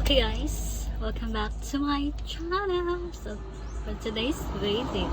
Hey guys, welcome back to my channel. So for today's video,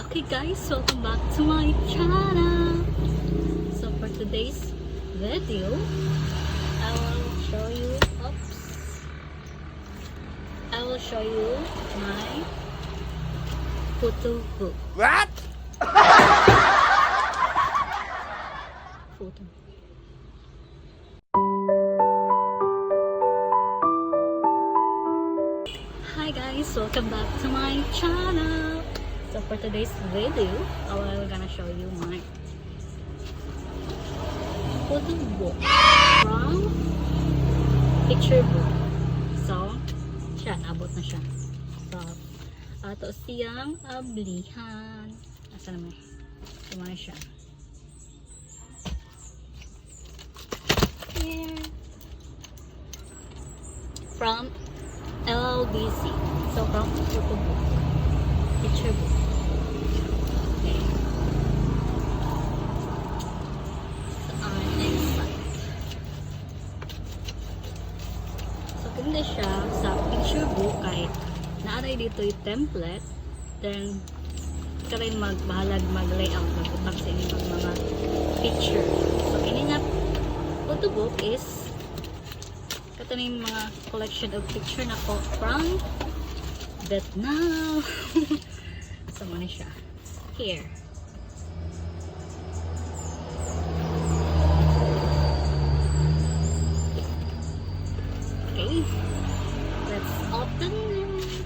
okay guys, welcome back to my channel. So for today's video, I will show you my photo book. What? Photo. Hi guys, welcome back to my channel. So for today's video, I'm gonna show you my photo book from picture book. So, siya, naabot na siya. So, ato siyang ablihan. Asa naman? Tumana siya. Here. From LBC. So, from photo book. Picture book. Okay. So, our next slide. So, ganda siya sa picture book kahit naaray dito yung template. Then, ka rin magbahalag mag-layout mag-utang sa inyong mga picture. So, kini nga photo book is ito na yung mga collection of picture na ko from Vietnam. So, muna siya. Here. Okay. Let's open it.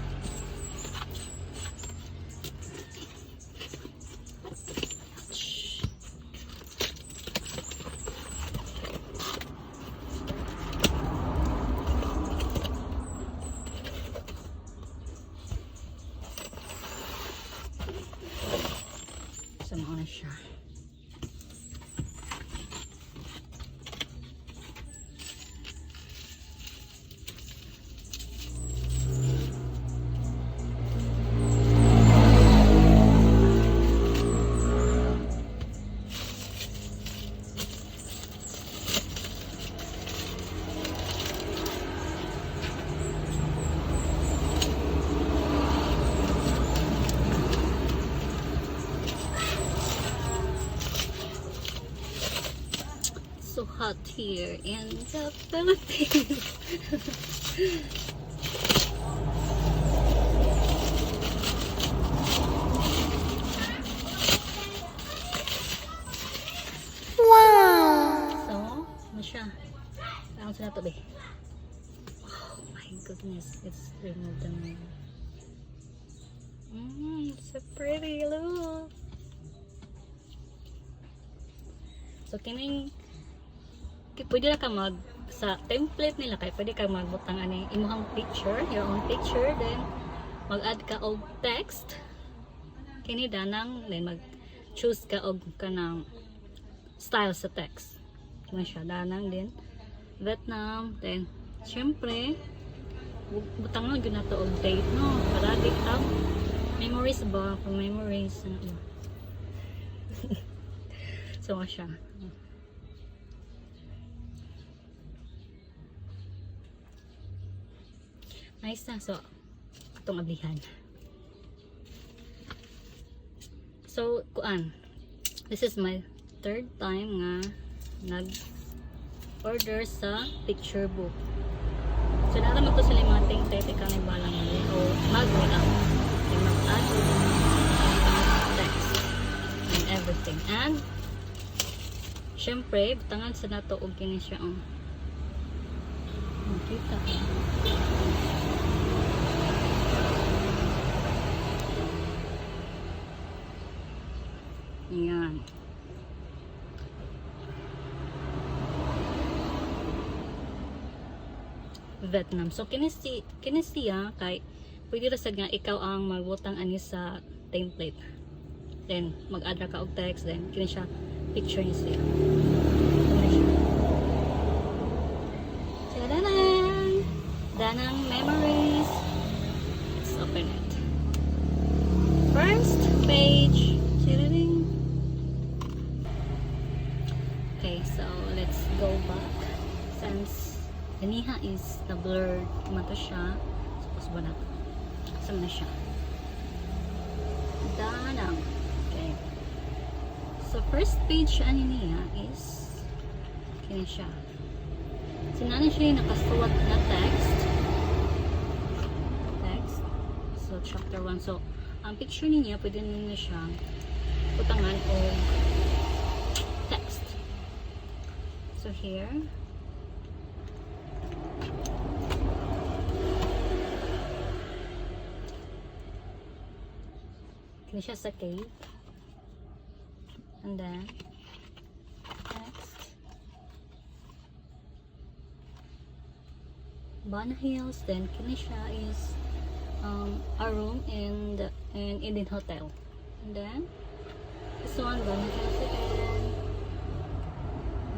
Sama na siya. So hot here in the Philippines. Wow! So, ano siya? Ano siya to be? Oh my goodness, it's removed the mirror. It's so pretty, look. So, kining pwede na ka mag sa template nila kay pwede ka magbutang ani imuhang picture, your own picture, then mag-add ka og text kini danang, then mag choose ka og kanang style sa text kini siya danang din Vietnam, then syempre butang na gyud nato og date no para di ka memories ba for memories so siya. Nice na. So, itong ablihan. So, kuan. This is my third time nga nag-order sa picture book. So, naraman to sila mga ting-tete ka na balang o mag-layout. Mag-add text and everything. And, syempre, butangan sa nato og kini siya ang makita. Ayan. Vietnam. So, kinesiya kay pwede ra sad nga ikaw ang magbutang ani sa template. Then, mag-add ra ka og text. Then, kini siya picture niya siya. So, danang memories. Let's open it. First page. Okay, so let's go back since ganiha is na blurred mato siya. Tapos ba na to? Sama na siya. Danang. Okay. So first page ani niya is kini siya. Sinana siya yung nakasulat na text. So chapter 1. So ang picture niya pwede na siyang putangan o text. So here kini siya sa cave. And then next Bana Hills. Then kini siya is a room in Eden Hotel. And then this one Bana Hills again.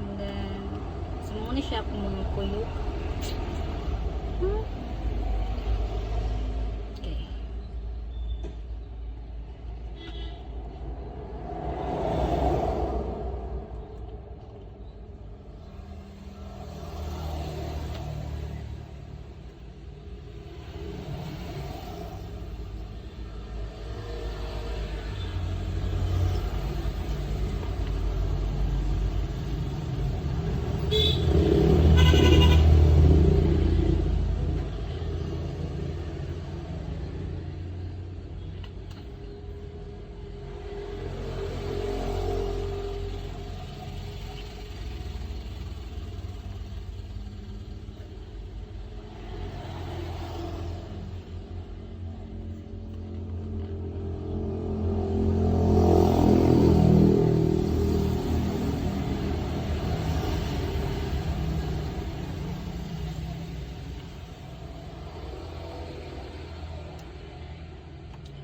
And then so muna siya kung mga kuyok. Okay.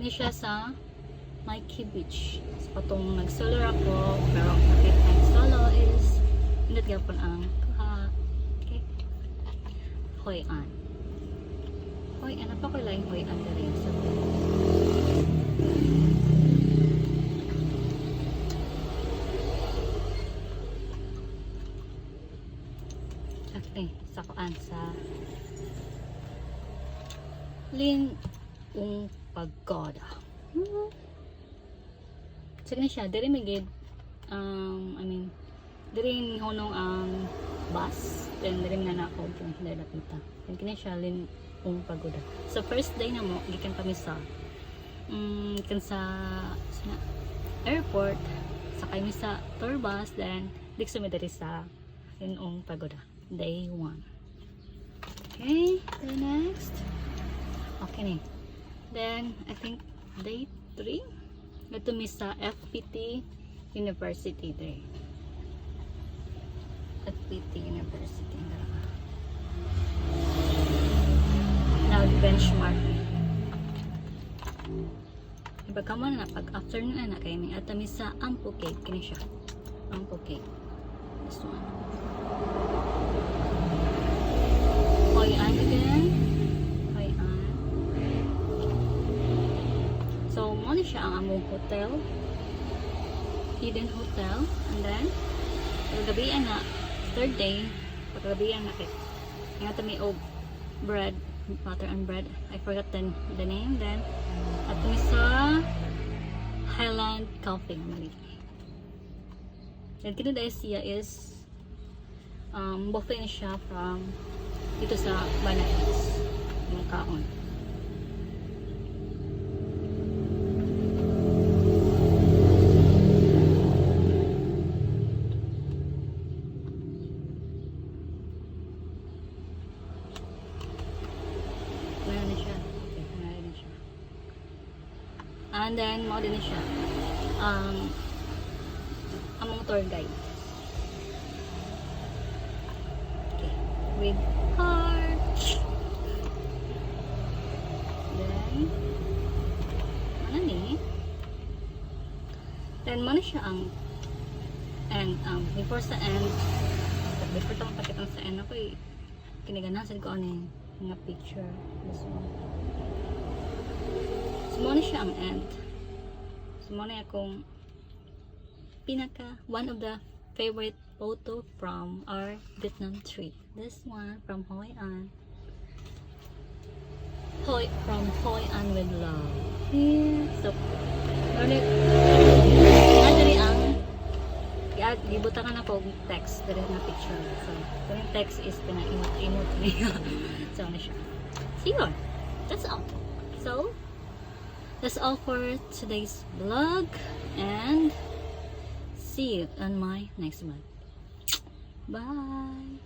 Ini siya sa Mikey Beach. So, patong nag-solo ako, pero kapit nag-solo is hindi gapon ang okay. Hoi An. Hoi An, apa ko lang Hoi An na rin sa okay, sa kuan sa Lin Ung Pagoda. So kini siya, diri migid diri honong ang bus, then diri na nako kung hindi napita. Then kini siya Lin Ung Pagoda. So first day na mo gikan kami sa kan sa airport, sakay mi sa tour bus, then dikso mi diri sa Lin Ung Pagoda. Day 1. Okay, then next. Okay ni. Then, I think, day 3, ito mi sa FPT University day. FPT University. Nag-benchmark. Iba ka man na, pag afternoon na kayo mi, at mi sa Ampo Cave. Kini siya. Ampo Cave. This one. Hoi An again. So, muna siya ang among hotel, Eden Hotel. And then, paggabihan na, third day, paggabihan na kay nga may bread, butter and bread. I forgot the name. Then, at kami sa Highland Coffee. Then, kinuday siya is buffet na siya from dito sa Bana Hills. Yung kaon. And then, mo din siya. Among tour guide. Okay. With card. Then, ano ni? Then, mo na siya ang and before sa end, before itong pakitang sa end, ako kiniganasan ko ano yung picture. This one. So, mo na siya ang end. So, mo na akong one of the favorite photo from our Vietnam trip. This one from Hoi An. From Hoi An with love. Yeah. So, nandali ang gibutangan na po text dali na picture. So, yung text is pina-emote niya. So, ano siya. So, yun. That's all. So, that's all for today's vlog. And see you on my next vlog. Bye!